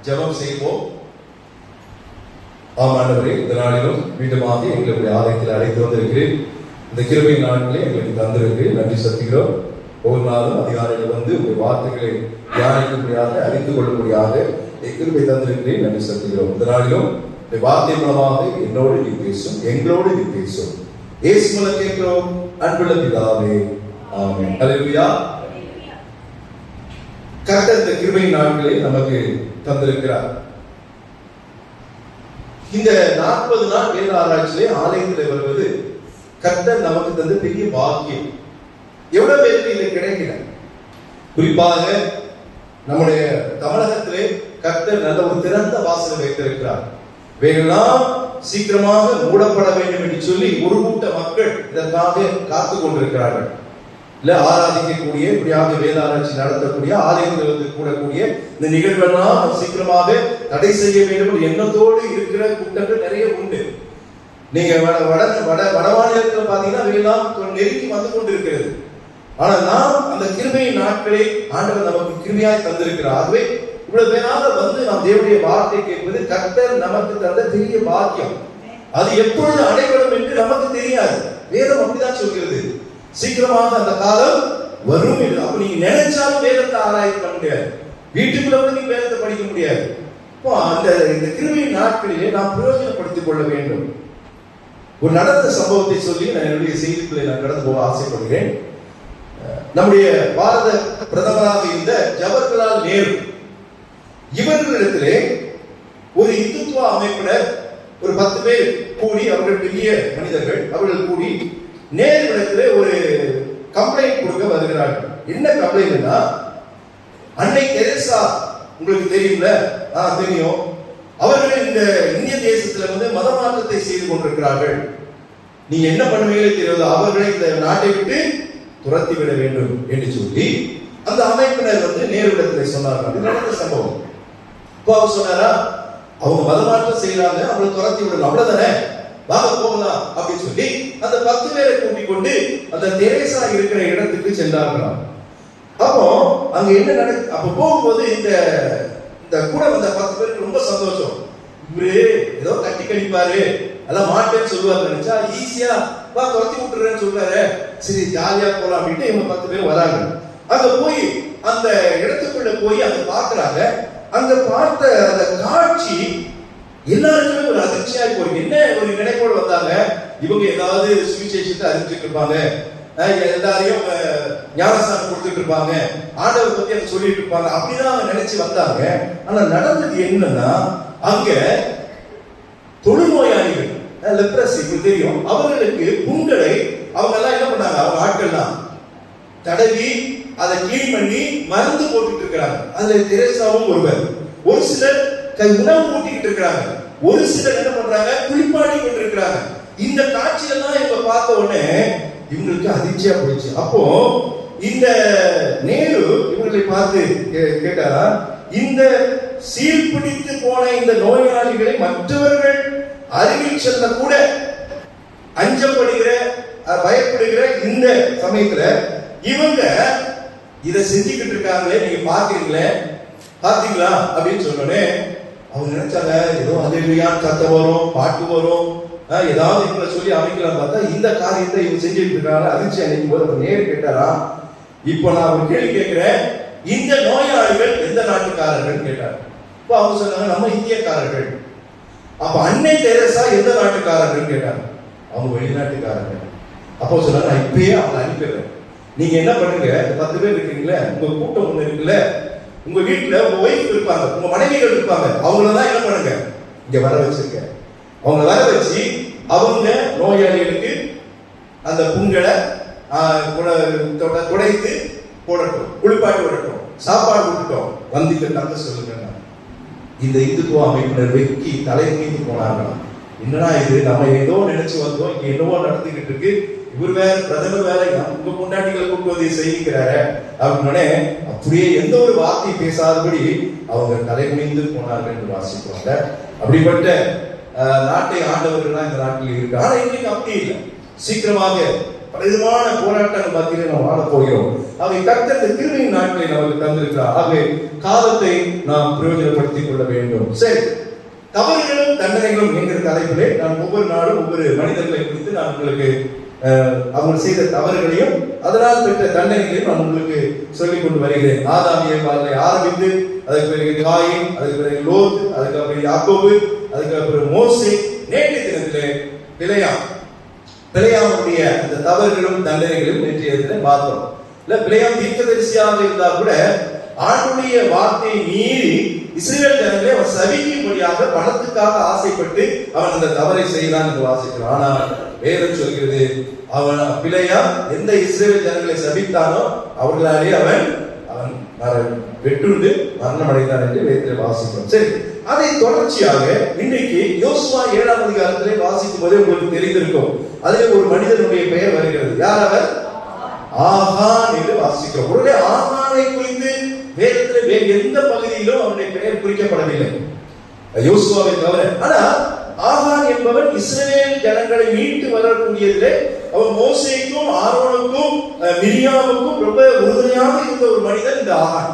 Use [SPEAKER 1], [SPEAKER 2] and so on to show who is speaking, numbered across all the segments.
[SPEAKER 1] ஜெபம் செய்வோம். ஆமாண்டவரே, இந்த நாளிலும் மீண்டுமாக எங்களுடைய ஆலயத்தில் அழைத்து வந்திருக்கிறேன். இந்த கிருபை நாட்களே எங்களுக்கு தந்திருக்கு, நன்றி செலுத்துகிறோம். ஒவ்வொரு நாளும் அதிகாலையில் வந்து உங்களுடைய வார்த்தைகளை தியானிக்கும்படியாக, அறிந்து கொள்ளும்படியாக கிருபை தந்திருக்கிறேன், நன்றி செலுத்துகிறோம். இந்த நாளிலும் இந்த வார்த்தை மூலமாக என்னோடு நீ பேசும், எங்களோடு நீ பேசும். இயேசு மூலம் கேட்கிறோம் அன்புள்ள பிதாவே, ஆமென். அல்லேலூயா. கர்த்தர் இந்த கிருபை நாட்களை நமக்கு தந்திருக்கிறார். இந்த 40 நாள் வேத ஆராய்ச்சியிலே ஆலயத்தில் வருவது கர்த்தர் நமக்கு தந்த பெரிய பாக்கியம். எவ்வளவு பேருக்கு இது கிடைக்கல. குறிப்பாக நம்முடைய தமிழகத்திலே கர்த்தர் நல்ல ஒரு திறந்த வாசலை வைத்திருக்கிறார். வேறெல்லாம் சீக்கிரமாக மூடப்பட வேண்டும் என்று சொல்லி ஒரு கூட்ட மக்கள் இதற்காக காத்து கொண்டிருக்கிறார்கள். இல்ல ஆராதிக்கக்கூடிய, இப்படியாக வேத ஆராய்ச்சி நடத்தக்கூடிய, ஆலயத்தில் வந்து கூடக்கூடிய இந்த நிகழ்வெல்லாம் சீக்கிரமாக தடை செய்ய வேண்டும் எண்ணத்தோடு இருக்கிற கூட்டங்கள் நிறைய உண்டு. நீங்க வட மாநிலத்தில் பாத்தீங்கன்னா அவையெல்லாம் நெருங்கி வந்து கொண்டிருக்கிறது. ஆனா நாம் அந்த கிருபையின் நாட்களை ஆண்டவர் நமக்கு கிருபையாய் தந்திருக்கிறார். ஆகவே இவ்வளவு பேராக வந்து நாம் தேவனுடைய வார்த்தை கேட்பது கர்த்தர் நமக்கு தந்த பெரிய பாக்கியம். அது எப்பொழுது அடைபடும் என்று நமக்கு தெரியாது. வேதம் அப்படிதான் சொல்கிறது, சீக்கிரமாக அந்த காலம் வரும் என்று. அப்ப நீங்க நினைச்சாலும் வேதத்தை ஆராய்ச்சி பண்ண முடியாது, வீட்டுக்குள்ள வந்து நீங்க வேதத்தை படிக்க முடியாது. அந்த இந்த கிருபையின் நாட்களிலே நாம் பிரயோஜனப்படுத்திக் கொள்ள வேண்டும். ஒரு நடந்த சம்பவத்தை சொல்லி நான் என்னுடைய செய்திக்குள்ளே நான் கடந்து போக ஆசைப்படுகிறேன். நம்முடைய பாரத பிரதமராக இருந்த ஜவஹர்லால் நேரு, இவர்களிடத்திலே ஒரு இந்துத்துவ அமைப்பினர் ஒரு 10 பேர் கூடி, அவர்கள் பெரிய மனிதர்கள், அவர்கள் கூடி நேருவிடத்திலே ஒரு கம்ப்ளைண்ட் கொடுக்க வருகிறார்கள். என்ன கம்ப்ளைண்ட்னா, அன்னை தெரேசா உங்களுக்கு தெரியும்ல? தெரியும். அவர்கள் இந்த இந்திய தேசத்துல வந்து மத மாற்றத்தை செய்து கொண்டிருக்கிறார்கள். நீங்க என்ன பண்ணுவீங்களே தெரியாது, அவர்களை இந்த நாட்டை விட்டு துரத்தி விட வேண்டும் என்று சொல்லி அந்த அமைப்பினர் வந்து நேருவிடத்திலே சொன்னார்கள். இது நடந்த சம்பவம். இப்போ அவர் சொன்னாரா, அவங்க மதமாற்றம் செய்யறாங்க, அவங்களை துரத்தி விடலாம், அவ்வளவுதானே, வாங்க போகலாம் அப்படின்னு சொல்லி அந்த 10 பேரை கூட்டிக் கொண்டு அந்த தெரேசா இருக்கிற இடத்துக்கு சென்றார்களாம். அப்போ அங்க என்ன நடக்கு, அப்ப போகும்போது இந்த கூட வந்த 10 பேருக்கு ரொம்ப சந்தோஷம். இவரு ஏதோ கட்டி கணிப்பாரு, அதான் மாட்டேன்னு சொல்லுவாரு நினைச்சா, ஈஸியா வா துரத்தி விட்டுறேன்னு சொல்றாரு, சரி ஜாலியா போலாம் அப்படின்ட்டு இவங்க 10 பேர் வராங்க. அங்க போய் அந்த இடத்துக்குள்ள போய் அங்க பாக்குறாங்க. அங்க பார்த்த அந்த காட்சி எல்லாருக்குமே ஒரு அதிர்ச்சியா போய், என்ன ஒரு நினைப்போடு வந்தாங்க, இவங்க ஏதாவது சுவிசேஷத்தை அறிவிச்சுட்டு இருப்பாங்க, எல்லாரையும் ஞானஸ்தானம் கொடுத்துட்டு இருப்பாங்க, ஆண்டவர் பத்தி அதை சொல்லிட்டு இருப்பாங்க, அப்படிதான் அவங்க நினைச்சு வந்தாங்க. ஆனா நடந்தது என்னன்னா, அங்க தொழுநோயாளிகள், லெப்ரசி தெரியும், அவர்களுக்கு புண்களை அவங்க எல்லாம் என்ன பண்ணாங்க, அவங்க ஆட்கள்லாம் தடவி அதை கிளீன் பண்ணி மருந்து போட்டுட்டு இருக்கிறாங்க. அதுல தெரேசாவும் ஒருவர். ஒரு சிலர் உணவு ஊட்டிக்கிட்டு இருக்கிறாங்க, ஒரு சிலர் என்ன பண்றாங்க, குளிப்பாடி கொண்டிருக்கிறாங்க. இந்த காட்சியெல்லாம் இவங்க பார்த்த உடனே இவங்களுக்கு அதிர்ச்சியா போயிடுச்சு. அப்போ இந்த நேரு இவங்களை பார்த்து கேட்டாரா, இந்த சீர்பிடித்து போன இந்த நோயாளிகளை மற்றவர்கள் அருகில் செல்ல கூட அஞ்சப்படுகிற, பயப்படுகிற இந்த சமயத்துல இவங்க இதை செஞ்சுக்கிட்டு இருக்காங்களே, நீங்க பாத்தீங்களா அப்படின்னு சொன்னோடனே அவங்க நினைச்சாங்க, ஏதோ அல்லேலூயான்னு கத்த வரும், பாட்டு வரும், ஏதாவது இவங்களை சொல்லி அமைக்கலாம் பார்த்தா இந்த காரியத்தை இவங்க செஞ்சுட்டு இருக்காங்க. அதிர்ச்சி அன்னைக்கும் போது நேரு கேட்டாரா, இப்போ நான் ஒரு கேள்வி கேட்கிறேன், இந்த நோயாளிகள் எந்த நாட்டுக்காரர்கள் கேட்டார். இப்போ அவங்க சொன்னாங்க, நம்ம இந்தியக்காரர்கள். அப்ப அன்னை தெரேசா எந்த நாட்டுக்காரர்கள் கேட்டாங்க, அவங்க வெளிநாட்டுக்காரர்கள். அப்போ சொன்னாங்க, நான் இப்பயே அவங்களை அனுப்பிடுறேன், நீங்க என்ன பண்ணுங்க, 10 பேர் இருக்கீங்களே, உங்க கூட்டம் ஒண்ணு இருக்குல்ல, உங்க வீட்டுல உங்க ஒய்ஃப் இருப்பாங்க, உங்க மனைவிகள் இருப்பாங்க, அவங்களதான் என்ன பண்ணுங்க, இங்க வர வச்சிருக்க. அவங்க வர வச்சு அவங்க நோயாளிகளுக்கு அந்த புண்களை குடைத்து போடட்டும், குளிப்பாட்டி விடட்டும், சாப்பாடு விட்டுட்டோம், வந்து தங்க சொல்லுங்க. இந்த இந்துத்துவ அமைப்பினர் வெக்கி தலை மீது போனாங்களாம். என்னன்னா இது, நம்ம ஏதோ நினைச்சு வந்தோம், இங்க என்னவோ நடந்துகிட்டு இருக்கு, இவர் வேற பிரதமர் வேற உங்க முன்னாடிகளை கொண்டு வந்து செய்கிறாரு அப்படின்னே, அப்படியே எந்த ஒரு வார்த்தை பேசாதபடி அவங்க தலைகுனிந்து போனார்கள் என்று வாசிப்பாங்க. அப்படிப்பட்ட நாட்டை ஆண்டவர்கள் இந்த நாட்டில் இருக்கு. ஆனா இன்னைக்கு அப்படி இல்லை. சீக்கிரமாக பலவிதமான போராட்டங்கள் மத்தியிலே நாம் வாழ போகிறோம். அவை கர்த்தர் கிருபையின் நாட்களை நமக்கு தந்திருக்கிறார். ஆகவே காலத்தை நாம் பிரயோஜனப்படுத்திக் கொள்ள வேண்டும். சரி, தவறுகளும் தண்டனைகளும் என்கிற தலைப்பிலே நான் ஒவ்வொரு நாளும் ஒவ்வொரு மனிதர்களை குறித்து நான் உங்களுக்கு அவங்க செய்த தவறுகளையும் அதனால் பெற்ற தண்டனைகளையும் நான் உங்களுக்கு சொல்லிக் கொண்டு வருகிறேன். ஆதாமியை ஆரம்பித்து அதுக்கு பிறகு காயின், அதுக்கு பிறகு லோத், அதுக்கு அப்புறம் யாக்கோபு, அதுக்கு அப்புறம் மோசே, நேற்றைய தினத்திலே பிழையாமுடைய அந்த தவறுகளும் தண்டனைகளும் நேற்றைய தினத்திலே பார்த்தோம். இல்ல, பிழையாம் தீர்க்கதரிசியாக இருந்தால் கூட ஆண்டுடைய வார்த்தையை மீறி இஸ்ரவேல் ஜனங்களை அவன் சபிக்கும்படியாக பணத்துக்காக ஆசைப்பட்டு அவன் அந்த தவறை செய்தான் என்று வாசிக்கிறான். ஆனால் வேதம் சொல்கிறது, அவன் பிழையா எந்த இஸ்ரவேல் ஜனங்களை சபித்தானோ அவர்களாலே அவன் வெட்டுண்டு மரணம் அடைந்தான் என்று வேதத்திலே வாசிக்கிறோம். சரி, அதை தொடர்ச்சியாக இன்றைக்கு யோசுவா 7ஆம் அதிகாரத்திலே வாசிக்கும் போதே உங்களுக்கு தெரிந்திருக்கும். அதிலே ஒரு மனிதனுடைய பெயர் வருகிறது. யார் அவர்? ஆகான் என்று வாசிக்கிறோம். உடனே ஆகானை குறித்து வேதத்தில் வேறு எந்த பகுதியிலும் அவனுடைய பெயர் குறிக்கப்படவில்லை, யோசுவாவை தவிர. ஆனா ஆகான் என்பவன் இஸ்ரவேல் ஜனங்களை மீட்டு வரக்கூடியதிலே அவன் மோசேக்கும் ஆரோனுக்கும் மிரியாமுக்கும் ரொம்ப உறுதுணையாக இருந்த ஒரு மனிதன் இந்த ஆகான்.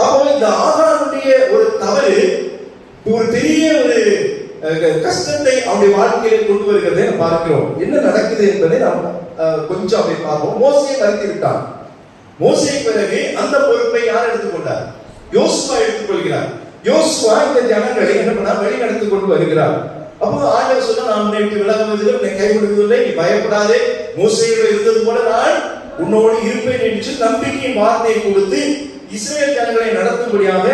[SPEAKER 1] அப்போ இந்த ஆகானுடைய ஒரு தவறு ஒரு பெரிய ஒரு கஷ்டத்தை அவனுடைய வாழ்க்கையில கொண்டு வருகிறதை நாம் பார்க்கிறோம். என்ன நடக்குது என்பதை நாம் கொஞ்சம் அப்படி பார்ப்போம். மோசேயை வருத்தி விட்டான். மோசே பிறகு அந்த பொறுப்பை யார் எடுத்துக்கொண்டார்? யோசுவா எடுத்துக்கொள்கிறார். யோசுவா இந்த ஜனங்களை என்ன பண்ணா வழி நடத்தி கொண்டு வருகிறார். அப்போ ஆண்டவர் சொன்னா, நான் உன்னை விட்டு விலகுவதில்லை, உன்னை கைவிடுவதில்லை, நீ பயப்படாதே, மோசேயோடு இருந்தது போல நான் உன்னோடு இருப்பேன் என்று நம்பிக்கையின் வார்த்தையை கொடுத்து இஸ்ரவேல் ஜனங்களை நடத்தும்படியாக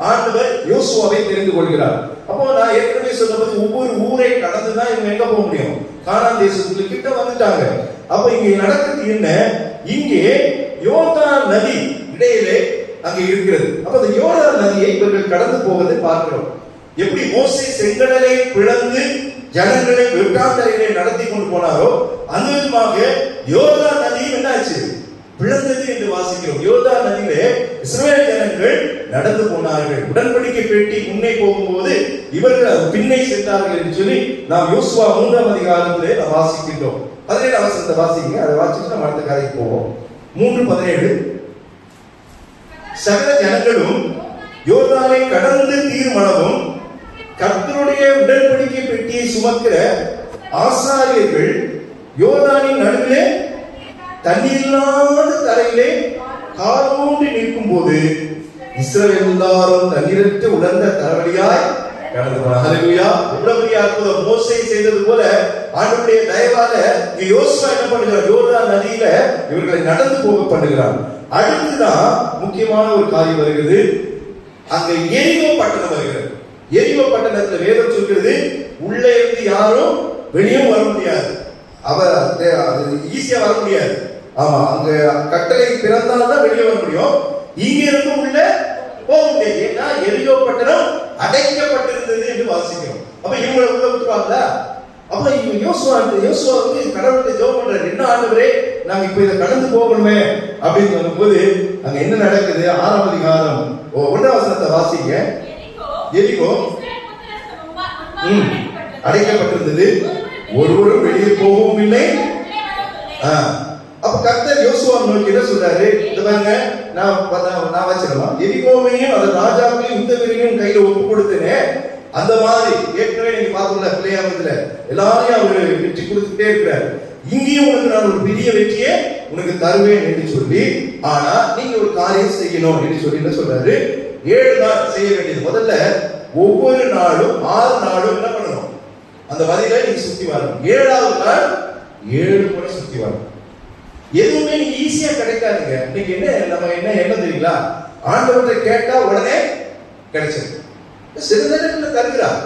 [SPEAKER 1] ஆண்டவர் யோசுவாவை தெரிந்து கொள்கிறார். அப்போ நான் ஏற்கனவே சொன்னபோது ஒவ்வொரு ஊரை கடந்துதான் இவங்க எங்க போக முடியும்? கானான் தேசத்துக்கு கிட்ட வந்துட்டாங்க. அப்ப இங்க நடக்குது என்ன? இங்கே யோர்தான் நதி இடையிலே அங்கே இருக்கிறது. அப்ப அந்த யோர்தான் நதியை இவர்கள் கடந்து போவதை பார்க்கிறோம். எப்படி மோசே செங்கடலை பிளந்து ஜனங்களை வெட்டாந்தரையிலே நடத்தி கொண்டு போனாரோ அந்த விதமாக யோர்தான் நதியும் என்னாச்சு? பிளந்தது என்று வாசிக்கிறோம். யோர்தான் நதியிலே இஸ்ரவேல் ஜனங்கள் நடந்து போனார்கள். உடன்படிக்கை பெட்டி முன்னே போகும்போது இவர்கள் பின்னே சென்றார்கள் என்று சொல்லி நாம் யோசுவா 3ஆம் அதிகாரத்திலே நாம் வாசிக்கின்றோம். 17ஆம் வசனத்தை வாசிங்க. அதை வாசிச்சு நம்ம அடுத்த கதைக்கு போவோம். 3:17 சகல ஜனங்களும் யோர்தானை கடந்து தீர்மானமும் கர்த்தருடைய உடன்படிக்கை பெட்டியை சுமக்கிற ஆசாரியர்கள் யோர்தானின் நடுவிலே தண்ணீர் இல்லாத தரையிலே காலூன்றி நிற்கும் போது இஸ்ரவேல் எல்லாரும் தண்ணீரற்ற உலர்ந்த தரவழியாய் கடந்து போனார். ஹல்லேலூயா! எவ்வளவு பெரிய அற்புதம்! மோசே செய்தது போல ஆண்டவருடைய தயவால யோசுவா என்ன பண்ணுகிறார்? யோர்தான் நதியில இவர்களை நடந்து போக பண்ணுகிறார். அடுத்துதான் முக்கியமான ஒரு காரியம் வருகிறது. அங்க எரிகோ பட்டணம் வருகிறது. எரிகோ பட்டணத்துல வேதம் சொல்கிறது, உள்ளே இருந்து யாரும் வெளியே வர முடியாது. அது ஈஸியா வர முடியாது. ஆமா, அங்க கட்டளை பிறந்தால்தான் வெளியே வர முடியும். இங்க இருந்து உள்ள போக முடியாது. ஏன்னா எரிகோ பட்டணம் அடைக்கப்பட்டிருந்தது என்று வாசிக்கிறோம். அப்ப இவங்களை உள்ள விட்டுருவாங்களா? அப்ப யோசுவா வந்து கடவுள்கிட்ட ஜெபம் பண்றாரு, என்ன ஆண்டவரே, நாங்க இப்ப இதை கடந்து போகணுமே அப்படின்னு சொல்லும்போது அங்க என்ன நடக்குது? 6ஆம் அதிகாரம் 1ஆம் வசனத்தை வாசிங்க. எரிகோ அடைக்கப்பட்டிருந்தது, ஒருவரும் வெளியே போகவும் இல்லை. அப்ப கர்த்தர் யோசுவா நோக்கி என்ன சொல்றாரு? இந்த பாருங்க, நான் வச்சிடலாம், எரிகோவையும் அந்த ராஜாவையும் யுத்த வீரரையும் கையில ஒப்பு கொடுத்தேனே, அந்த மாதிரி ஏற்கனவே நீங்க பார்த்தோம்ல பிள்ளையாமத்துல எல்லாரையும் அவரு வெற்றி கொடுத்துட்டே இருக்கிறார். இங்கேயும் உனக்கு நான் ஒரு பெரிய வெற்றியை உனக்கு தருவேன் என்று சொல்லி, ஆனா நீங்க ஒரு காரியம் செய்யணும் என்று சொல்லி என்ன சொல்றாரு? 7 நாள் செய்ய வேண்டியது. முதல்ல ஒவ்வொரு நாளும் 6 நாளும் என்ன பண்ணணும்? அந்த வழியில நீங்க சுத்தி வரணும். 7ஆவது நாள் 7 முறை சுத்தி வரணும். எதுவுமே நீங்க ஈஸியா கிடைக்காதுங்க. இன்னைக்கு என்ன தெரியுங்களா? ஆண்டவரை கேட்டா உடனே கிடைச்சிருக்கு. சில நேரத்துல தருகிறார்,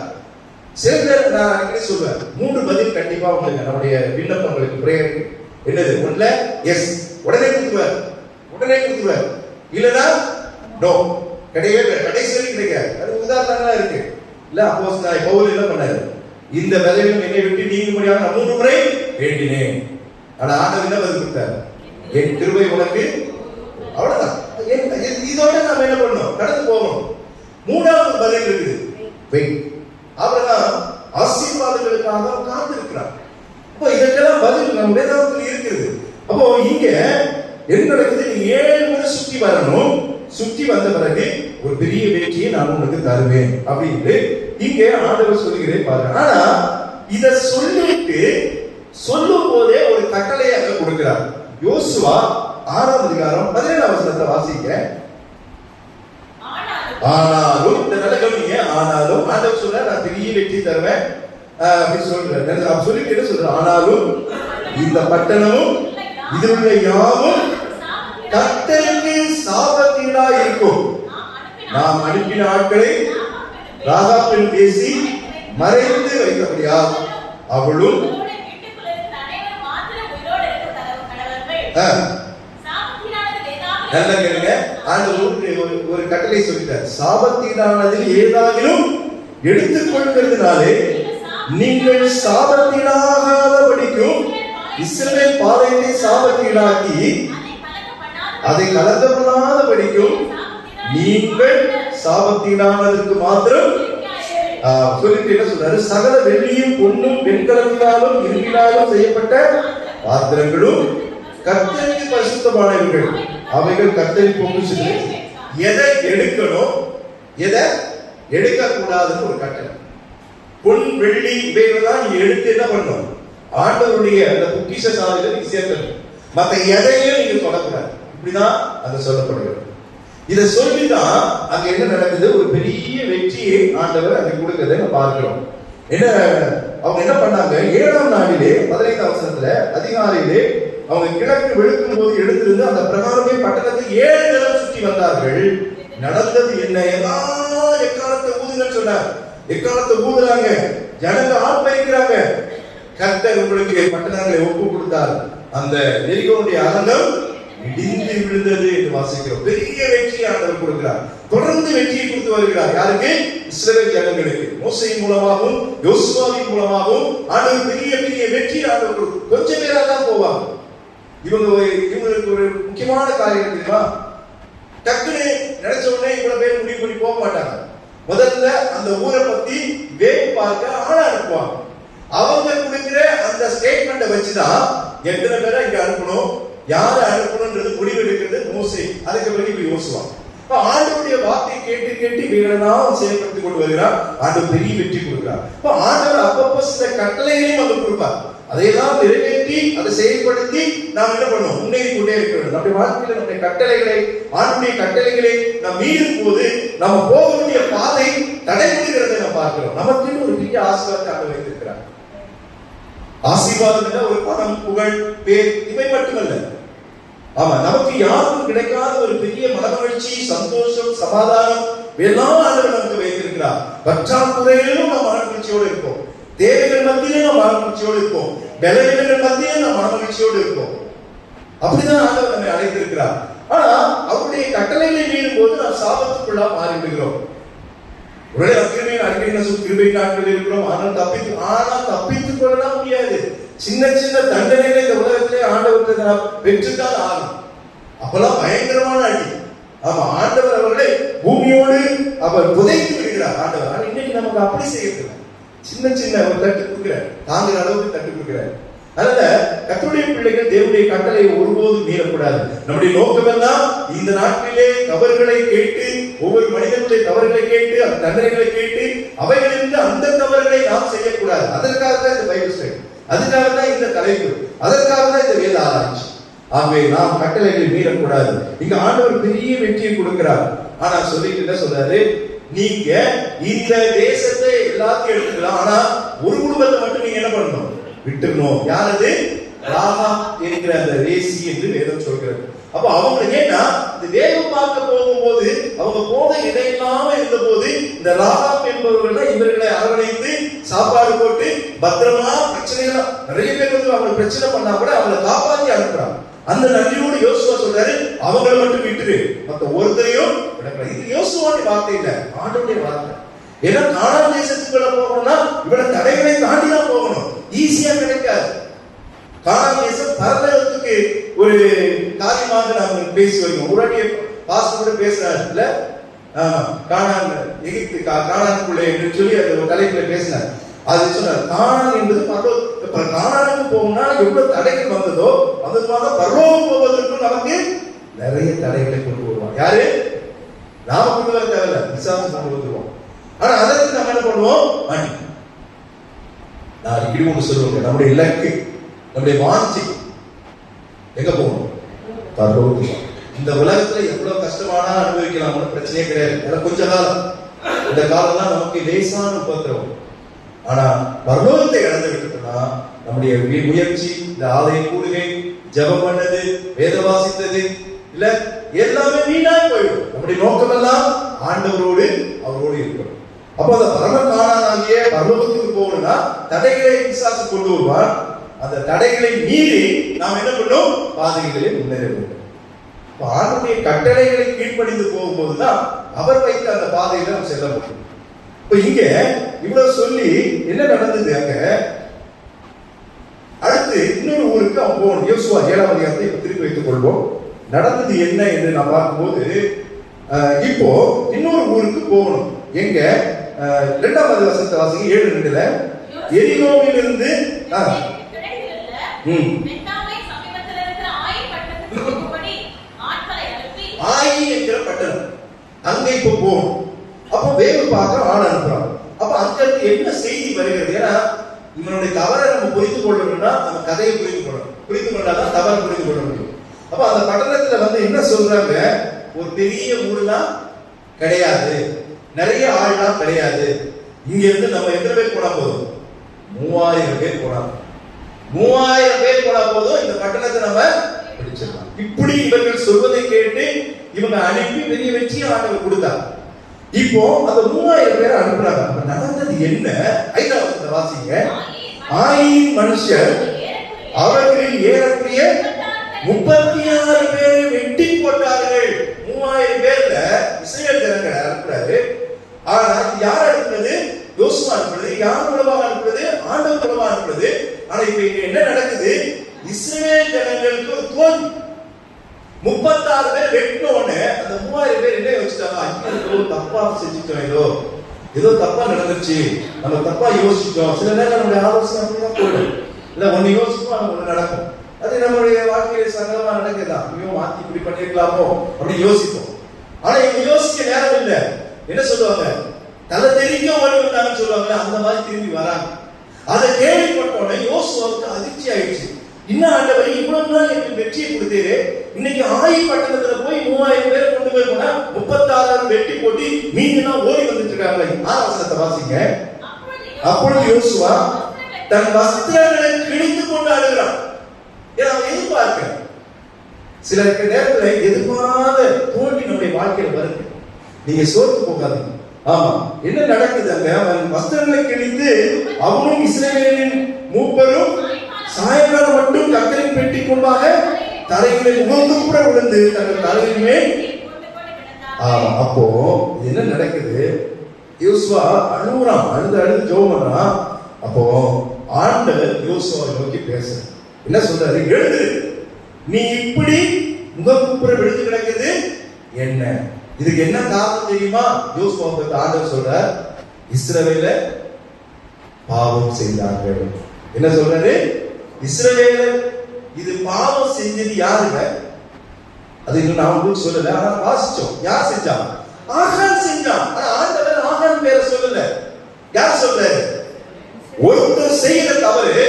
[SPEAKER 1] சில நேரம் நான் அடிக்கடி சொல்வேன், 3 பதில் கண்டிப்பா உங்களுக்கு நம்முடைய விண்ணப்பங்களுக்கு பிரேயர் என்னது? ஒண்ணுல எஸ், உடனே கொடுத்துருவார், இல்லனா நோ, கிடையவே கடைசி வரைக்கும் கிடைக்காது. அது உதாரணங்களா இருக்கு இல்ல. அப்போஸ்தலனாகிய பவுல் என்ன பண்ணாரு? இந்த வேலையிலும் என்னை விட்டு நீங்க முடியாம நான் 3 முறை வேண்டினேன். ஆனா ஆண்டவர் என்ன பதில் கொடுத்தார்? என் கிருபை உனக்கு, அவ்வளவுதான். இதோட நாம என்ன பண்ணணும்? கடந்து போகணும். 3வது பதில் இருக்குது, வெயிட். ஆபிரகாம் ஆசீர்வாதங்களுக்காக காத்திருக்கிறார். இப்போ இதெல்லாம் பதில் பெரிய வெற்றியை நான் உனக்கு தருவேன் அப்படின்னு இங்கே ஆண்டவர் சொல்லுகிறேன் பாருங்க. ஆனா இத சொல்லிட்டு சொல்லும் போதே ஒரு கட்டளையை அங்க கொடுக்கிறார். யோசுவா 6ஆம் அதிகாரம் 17ஆம் வசனத்தை வாசிக்க. ஆனாலும் இந்த நடக்கவீங்க, ஆனாலும் ஆண்டவர் சொல்ற நான் பெரிய வெற்றி தருவேன் அப்படின்னு சொல்றாரு. சொல்லிட்டு என்ன சொல்ற, ஆனாலும் இந்த பட்டணமும் இதில் உள்ள யாவும் கர்த்தருக்கு சாபத்தீடா இருக்கும். நாம் அனுப்பின ஆட்களை ராகாப்பில் பேசி மறைத்து வைத்தபடியால் அவளும் நல்ல கேளுங்க. ஒரு கட்டளை சொல்லிட்டார், சாபத்தீடானதில் ஏதாகிலும் எடுத்துக் கொள்கிறதுனாலே நீங்கள் சாபத்தீடாகாதபடிக்கும் இஸ்ரவேல் பாளையத்தை சாபத்தீடாக்கி அதை கலக்கப்படாதபடிக்கும் நீங்கள் சாபத்தீடானதற்கு மாத்திரம் சொல்லிட்டு என்ன சொல்றாரு, சகல வெள்ளியும் பொன்னும் வெண்கலத்தினாலும் இரும்பினாலும் செய்யப்பட்ட பாத்திரங்களும் கர்த்தருக்கு பரிசுத்தமானவர்கள், அவைகள் கர்த்தருக்கு பொக்கிஷங்கள். எதை எடுக்கணும் எதை எடுக்க கூடாதுன்னு ஒரு கட்டளை. பொன் வெள்ளி இவைகள்தான் நீ எடுத்து என்ன பண்ணணும், ஆண்டவருடைய அந்த பொக்கிஷ சாலையில நீ சேர்க்கணும். மற்ற எதையும் நீங்க தொடக்கூடாது. இப்படிதான் அது சொல்லப்படுகிறது. இதை சொல்லிதான் அங்க என்ன நடக்குது, ஒரு பெரிய வெற்றியை ஆண்டவர் அங்க கொடுக்கறதை நம்ம பார்க்கிறோம். என்ன அவங்க என்ன பண்ணாங்க, 7ஆம் நாளிலே 15ஆம் வசனத்துல அதிகாலையிலே அவங்க கிழக்கு வெளுக்கும் போது எடுத்திருந்து அந்த பிரகாரமே பட்டணத்தை 7 தடவை சுற்றி வந்தார்கள். நடந்தது என்ன, எல்லாம் எக்காலத்தை ஊதுங்கன்னு சொன்னார். எக்காலத்தை ஊதுறாங்க, ஜனங்க ஆர்ப்பரிக்கிறாங்க. கர்த்தர் உங்களுக்கு பட்டணங்களை ஒப்பு கொடுத்தார். அந்த எரிகோனுடைய அகலம் இடிந்து விழுந்தது என்று வாசிக்கிறோம். பெரிய வெற்றி ஆண்டவர் கொடுக்கிறார். தொடர்ந்து வெற்றியை கொடுத்து வருகிறார். யாருக்கு? இஸ்ரவேல் ஜனங்களுக்கு. மோசேயின் மூலமாகவும் யோசுவாவின் மூலமாகவும் ஆண்டவர் பெரிய பெரிய வெற்றி ஆண்டவர் கொடுத்து, கொஞ்சம் பேரா தான் போவாங்க. இவங்களுக்கு ஒரு முக்கியமான காரியம் தெரியுமா, டக்குன்னு நினைச்ச உடனே இவ்வளவு பேர் முடிவு பண்ணி போக மாட்டாங்க. முதல்ல அந்த ஊரை பத்தி வேவு பார்க்க ஆள அனுப்புவாங்க. அவங்க கொடுக்கிற அந்த ஸ்டேட்மெண்ட்டை வச்சுதான் எத்தனை பேரை இங்க அனுப்பணும், யாரை அனுப்பணும்ன்றது முடிவு எடுக்கிறது மோசே. அதுக்கு பிறகு இப்ப யோசுவா. ஆண்டவருடைய வார்த்தையை கேட்டு கேட்டு இவைகளெல்லாம் செயல்படுத்திக் கொண்டு வருகிறார். ஆண்டவர் பெரிய வெற்றி கொடுக்கிறார். ஆண்டவர் அப்பப்போ சில கட்டளைகளையும் அவர் கொடுப்பார். அதையெல்லாம் நிறைவேற்றி அதை செயல்படுத்தி நாம் என்ன பண்ணணும், முன்னேறி கொண்டே இருக்க வேண்டும். நம்முடைய வாழ்க்கையில நம்முடைய கட்டளைகளை, ஆண்டுடைய கட்டளைகளை நாம் மீறும் போது நம்ம போக வேண்டிய பாதை தடைபடுகிறதை நாம் பார்க்கிறோம். நமக்கு ஒரு பெரிய ஆசீர்வாதத்தை ஆண்டவர் வைத்திருக்கிறார். ஆசீர்வாதம் ஒரு பணம், புகழ், பேர் இவை மட்டுமல்ல. ஆமா, நமக்கு யாருக்கும் கிடைக்காத ஒரு பெரிய மனமகிழ்ச்சி, சந்தோஷம், சமாதானம் எல்லாம் ஆண்டவர் நமக்கு வைத்திருக்கிறார். பற்றாக்குறையிலும் நாம் மனமகிழ்ச்சியோடு இருப்போம். தேவைகள் மத்தியிலே நாம் மனமகிழ்ச்சியோடு இருப்போம். பலவீனங்கள் மத்தியிலே நாம் மனமகிழ்ச்சியோடு இருப்போம். அப்படிதான் ஆண்டவர் நம்மை அழைத்திருக்கிறார். ஆனா அவருடைய கட்டளைகளை மீறும் போது நாம் சாபத்துக்குள்ளா மாறிவிடுகிறோம். ஒரே கிருபை நாட்கள் இருக்கிறோம். ஆனால் தப்பித்துக் கொள்ளலாம் முடியாது. சின்ன சின்ன தண்டனைகளை இந்த உலகத்திலே ஆண்டவருக்கு நாம் பெற்றுத்தான் ஆகும். அப்பெல்லாம் பயங்கரமான அடி. ஆமா, ஆண்டவர் அவர்களை பூமியோடு அவர் புதைத்து விடுகிறார் ஆண்டவர். ஆனா இன்னைக்கு நமக்கு அப்படி செய்யறது சின்ன சின்ன ஒரு தட்டு கொடுக்கிறார், தாங்குற அளவுக்கு தட்டு கொடுக்கிறார். அதனால கர்த்தருடைய பிள்ளைகள் தேவனுடைய கட்டளை ஒருபோதும் மீறக்கூடாது. நம்முடைய நோக்கம் எல்லாம் இந்த நாட்டிலே தவறுகளை கேட்டு, ஒவ்வொரு மனிதனுடைய தவறுகளை கேட்டு, அந்த தண்டனைகளை கேட்டு, அவைகளிலிருந்து அந்த தவறுகளை நாம் செய்யக்கூடாது. அதற்காக தான் இந்த பைபிள் ஸ்டடி, அதுக்காக தான் இந்த தலைப்பு, அதற்காக தான் இந்த வேத ஆராய்ச்சி. ஆகவே நாம் கட்டளைகளை மீறக்கூடாது. இங்க ஆண்டவர் பெரிய வெற்றியை கொடுக்கிறார். ஆனா சொல்லிட்டு என்ன சொல்றாரு, நீங்க இந்த தேசத்தை எல்லாத்தையும் எடுத்துக்கலாம், ஆனா ஒரு குடும்பத்தை மட்டும் நீங்க என்ன பண்ணணும், விட்டுக்கணும். யாரது? ராகாப் என்கிற அந்த வேசி என்று வேதம் சொல்கிறது. அப்ப அவங்க ஏன்னா இந்த வேதம் பார்க்க போகும்போது அவங்க போக இடையில்லாம இருந்த போது இந்த ராகாப் என்பவர்கள் இவர்களை அரவணைத்து சாப்பாடு போட்டு பத்திரமா, பிரச்சனைகளா நிறைய பேர் வந்து அவங்க பிரச்சனை பண்ணா கூட அவங்களை காப்பாற்றி அனுப்புறாங்க. அந்த நன்றியோடு யோசுவா சொல்றாரு, அவங்களை மட்டும் விட்டுரு, மத்த ஒருத்தரையும் விடக்கூடாது. இது யோசுவாவுடைய வார்த்தை இல்ல, ஆண்டவருடைய வார்த்தை. ஏன்னா கானான் தேசத்துக்குள்ள போகணும்னா இவ்வளவு தடைகளை தாண்டி தான் போகணும். ஈஸியா கிடைக்காது. கானான் தேசம் பரலோகத்துக்கு ஒரு காரியமாக நாம் பேசி வருகிறோம். ஒரு பாஸ்டர் கூட பேசுறாரு இல்ல, கானான் எகிப்து கானானுக்குள்ளே என்று சொல்லி அந்த ஒரு தலைப்புல பேசினார். அது சொன்னார், கானான் என்பது கானானுக்கு போகணும்னா எவ்வளவு தடைகள் வந்ததோ அது மாதிரி பரலோகம் போவதற்கு நமக்கு நிறைய தடைகளை கொண்டு வருவாங்க. யாரு? நாம கொண்டு வர தேவையில்ல, பிசாசு கொண்டு வந்துருவோம். ஆனா அதற்கு நம்ம என்ன பண்ணுவோம்? மாட்டி. நான் அடிக்கடி ஒன்று சொல்லுவாங்க, நம்முடைய இலக்கு, நம்முடைய வாஞ்சி எங்க போகணும்? பரலோகத்துக்கு. இந்த உலகத்துல எவ்வளவு கஷ்டமானா அனுபவிக்கலாம், ஒன்றும் பிரச்சனையே கிடையாது. ஏன்னா கொஞ்ச காலம், இந்த காலம்லாம் நமக்கு லேசான உபத்திரவம். ஆனா பரலோகத்தை இழந்து விட்டுட்டோம்னா நம்முடைய முயற்சி, இந்த ஆலய கூடுகை, ஜெபம் பண்ணது, வேத வாசித்தது இல்ல எல்லாமே வீணாய் போயிடும். நம்முடைய நோக்கம் எல்லாம் ஆண்டவரோடு, அவரோடு இருக்கணும். அப்போ அந்த பரம காணானாகிய பரலோகத்துக்கு போகணும்னா தடைகளை பிசாசு கொண்டு வருவான். அந்த தடைகளை மீறி நாம் என்ன பண்ணோம்? பாதைகளை முன்னேற வேண்டும். ஆண்டவருடைய கட்டளைகளை கீழ்ப்படிந்து போகும்போதுதான் அவர் வைத்த அந்த பாதையில நம்ம செல்ல முடியும். இப்ப இங்க இவ்வளவு சொல்லி என்ன நடந்தது? அங்க அடுத்து இன்னொரு ஊருக்கு அவன் போகணும். யோசுவா 7ஆம் அதிகாரத்தை இப்ப திருப்பி வைத்துக் கொள்வோம். நடந்தது என்ன என்று நான் பார்க்கும்போது, இப்போ இன்னொரு ஊருக்கு போகணும். எங்க? 2ஆம் வசனத்தை வாசிங்க. 7:2 எரிகோவில் இருந்து ஆயி என்கிற பட்டணம், அங்க இப்ப போகணும். அப்போ வேவு பார்க்க ஆள் அனுப்புறாங்க. அப்ப அங்க என்ன செய்தி வருகிறது? ஏன்னா இவனுடைய தவறை நம்ம புரிந்து கொள்ளணும்னா நம்ம கதையை புரிந்து கொள்ளணும். புரிந்து கொண்டாதான் தவறை புரிந்து கொள்ள முடியும். அப்ப அந்த பட்டணத்துல வந்து என்ன சொல்றாங்க? ஒரு பெரிய ஊர்லாம் கிடையாது, நிறைய ஆள்லாம் கிடையாது. இங்க இருந்து நம்ம எத்தனை பேர் போனா போதும்? 3000 பேர் போனா, 3000 பேர் போனா போதும், இந்த பட்டணத்தை நம்ம பிடிச்சிடலாம். இப்படி இவர்கள் சொல்வதை கேட்டு இவங்க அனுப்பி பெரிய வெற்றியை ஆண்டவர் கொடுத்தாங்க. இப்போ அந்த 3000 பேரை அனுப்புறாங்க. அப்ப நடந்தது என்ன? 5ஆம் வசனத்தை வாசிங்க. ஆயின் மனுஷர் அவர்களில் ஏறக்குறைய 36 பேரை வெட்டி போட்டார்கள். 3000 பேர்ல இஸ்ரவேல் ஜனங்களை அனுப்புறாரு. ஆனா யார் அனுப்புறது? யோசுவா அனுப்புறது. யார் மூலமாக அனுப்புறது? ஆண்டவர் மூலமாக அனுப்புறது. ஆனா இப்ப இங்க என்ன நடக்குது? இஸ்ரவேல் ஜனங்களுக்கு ஒரு தோல்வி. 36 பேர் வெட்டினோன்னு அந்த 3000 பேர் என்ன யோசிச்சாங்க? ஐயோ தப்பா செஞ்சுட்டோம், ஏதோ தப்பா நடந்துச்சு, நம்ம தப்பா யோசிச்சோம். சில நேரம் நம்முடைய ஆலோசனை அப்படிதான் போயிடும். இல்ல ஒண்ணு யோசிப்போம், ஒண்ணு நடக்கும். அது நம்மளுடைய வாழ்க்கையில சங்கடமா நடக்குதா? ஐயோ மாத்தி இப்படி பண்ணிருக்கலாமோ அப்படி யோசிப்போம். ஆனா இவங்க யோசிக்க நேரம் இல்ல. என்ன சொல்லுவாங்க? தலை தெரிஞ்ச வருவாங்கன்னு சொல்லுவாங்க. அந்த மாதிரி திரும்பி வராங்க. அதை கேள்விப்பட்டோட யோசுவாவுக்கு அதிர்ச்சி ஆயிடுச்சு. இன்னும் ஆண்டவர் இவ்வளவு நாள் எனக்கு வெற்றியை கொடுத்தீரு, இன்னைக்கு ஆயி பட்டணத்துல போய் 3000 பேரை கொண்டு போய் போனா 36 வெட்டி போட்டு மீதிலாம் ஓடி வந்துட்டு இருக்காங்க. 6ஆம் வசனத்தை வாசிங்க. அப்பொழுது யோசுவா தன் வஸ்திரங்களை கிழித்து கொண்டு அழுகிறான். ஏன்னா அவன் எதிர்பார்க்க சில நேரத்துல எதிர்பாராத தோல்வி நம்முடைய வாழ்க்கையில வருது. நீங்க சோர்ந்து போகாதீங்க. ஆமா, என்ன நடக்குது அங்க? அவன் வஸ்திரங்களை கிழித்து அவனும் இஸ்ரவேலின் மூப்பரும் சாயங்காலம் மட்டும் கர்த்தரின் பெட்டி கொண்டாக தலைகளில் முகத்துப்புற விழுந்து தங்கள் தலையின் மேல். அப்போ என்ன நடக்குது? யோசுவா அழுகுறான், அழுது ஜெபம் பண்றான். அப்போ ஆண்டவர் யோசுவாவை நோக்கி பேச என்ன சொல்றாரு? எழுது, நீ இப்படி முகத்துப்புற விழுந்து கிடக்குது என்ன? இதுக்கு என்ன காரணம் தெரியுமா? யோசுவாவை ஆண்டவர் சொல்றார், இஸ்ரவேல பாவம் செய்தார்கள். என்ன சொல்றாரு? இஸ்ரவேல இது பாவம் செஞ்சது யாருங்க? அது இன்னும் நான் உங்களுக்கு சொல்லல, ஆனா வாசிச்சோம். யார் செஞ்சான்? ஆகான் செஞ்சான். ஆனா ஆண்டவர் ஆகான் பேரை சொல்லல. யார் சொல்றாரு? ஒருத்தர் செய்யற தவறு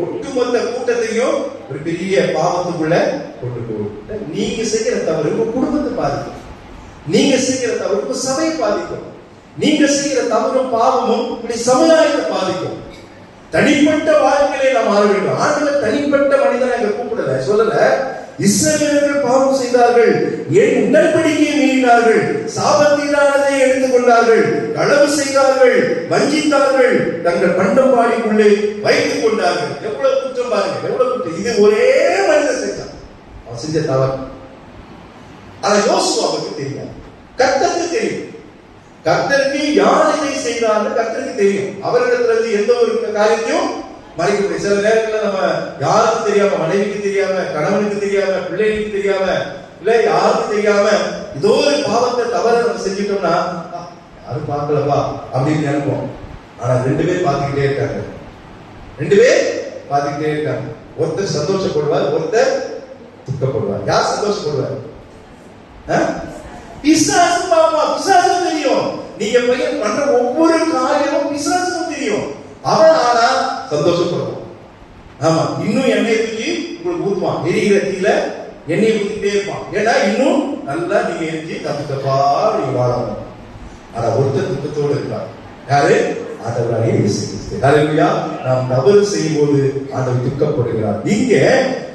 [SPEAKER 1] ஒட்டுமொத்த கூட்டத்தையும் ஒரு பெரிய பாவத்துக்குள்ள கொண்டு போகும். நீங்க செய்யற தவறு உங்க குடும்பத்தை பாதிக்கும், நீங்க செய்யற தவறு உங்க சபையை பாதிக்கும், நீங்க செய்யற தவறும் பாவமும் இப்படி சமுதாயத்தை பாதிக்கும். தனிப்பட்ட வாழ்க்கையிலே நாம் மாற வேண்டும். ஆண்டவர் தனிப்பட்ட மனிதனை அங்க கூப்பிடல, சொல்லல. இஸ்ரவேலர்கள் பாவம் செய்தார்கள், என் உடன்படிக்கையை மீறினார்கள், சாபத்தீரானதை எடுத்துக் கொண்டார்கள், களவு செய்தார்கள், வஞ்சித்தார்கள், தங்கள் பண்டம்பாடிக்குள்ளே வைத்துக் கொண்டார்கள். எவ்வளவு குற்றம் பாருங்க, எவ்வளவு குற்றம். இது ஒரே மனிதன் செஞ்சான், அவன் செஞ்ச தவறு. ஆனா யோசுவாவுக்கு தெரியாது, கர்த்தருக்கு தெரியும். கர்த்தருக்கு யார் இதை செய்தார்கள் கர்த்தருக்கு தெரியும். அவரிடத்துல இருந்து எந்த ஒரு காரியத்தையும் மறைக்க முடியும். சில நேரத்துல நம்ம யாருக்கு தெரியாம, மனைவிக்கு தெரியாம, கணவனுக்கு தெரியாம, பிள்ளைகளுக்கு தெரியாம, இல்ல யாருக்கு தெரியாம ஏதோ ஒரு பாவத்தை தவற நம்ம செஞ்சுட்டோம்னா யாரும் பார்க்கலப்பா அப்படின்னு நினைப்போம். ஆனா 2 பேர் பார்த்துக்கிட்டே இருக்காங்க, 2 பேர் பார்த்துக்கிட்டே இருக்காங்க. ஒருத்தர் சந்தோஷப்படுவார், ஒருத்தர் துக்கப்படுவார். யார் சந்தோஷப்படுவார்? பிசாசு பாப்பா, பிசாசு தெரியும். நீங்க பையன் பண்ற ஒவ்வொரு காரியமும் பிசாசுக்கும் தெரியும். அவன் ஆனா சந்தோஷப்படுவான். ஆமா, இன்னும் எண்ணெய் தூக்கி உங்களுக்கு ஊத்துவான். எரிகிற தீல எண்ணெய் ஊத்திட்டே இருப்பான். ஏன்னா இன்னும் நல்லா நீங்க எரிஞ்சு தப்பா நீங்க வாழணும். ஆனா ஒருத்தர் துக்கத்தோடு இருக்கார். யாரு? ஆண்டவராகிய இயேசு கிறிஸ்து. ஹல்லேலூயா. நாம் தவறு செய்யும் போது ஆண்டவர் துக்கப்படுகிறார். இங்க